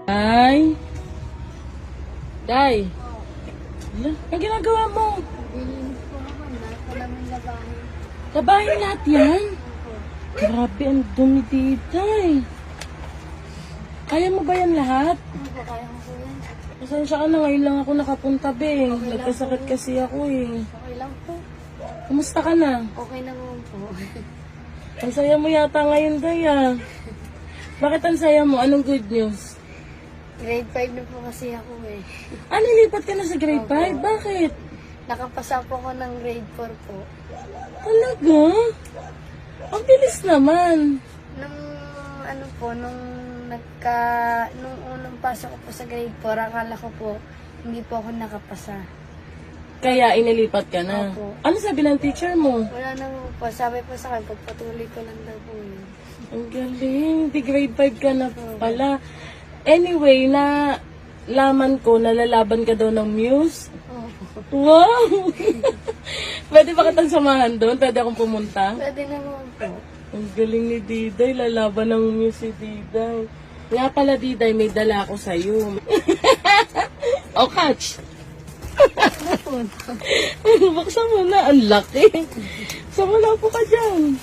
Ay. Day. Ala, ang ginagawa mo? Bilinis po naman na. Wala mong labahin. Labahin lahat yan? Opo. Grabe, ang dumi dito eh. Kaya mo ba yan lahat? Opo, kaya ko po yan. Pasensya ka na, ngayon lang ako nakapunta be. Okay lang Nagkasakit po. kasi ako eh. Okay lang po. Kumusta ka na? Okay naman po. Ang saya mo yata ngayon, Day ah. Bakit ang saya mo? Anong good news? Grade 5 na po kasi ako eh. Ah, nilipat ka na sa grade Opo. 5? Bakit? Nakapasa po ako ng grade 4 po. Talaga? Ang bilis naman. Nung ano po, nung unang pasok ko po sa grade 4, akala ko po, hindi po ako nakapasa. Kaya inilipat ka na. Opo. Ano sabi ng teacher mo? Wala na po. Sabi po sa akin, pagpatuloy ko lang daw po yun. Ang galing. Di grade 5 ka na pala. Anyway, na laman ko, nalalaban ka daw ng Muse. Opo. Wow! Pwede ba kitang samahan doon? Pwede akong pumunta? Pwede naman po. Ang galing ni Diday. Lalaban ng Muse si Diday. Nga pala, Diday, may dala ako sa'yo. O, catch! Baksan mo na. Ang laki. Saan mo na po ka dyan?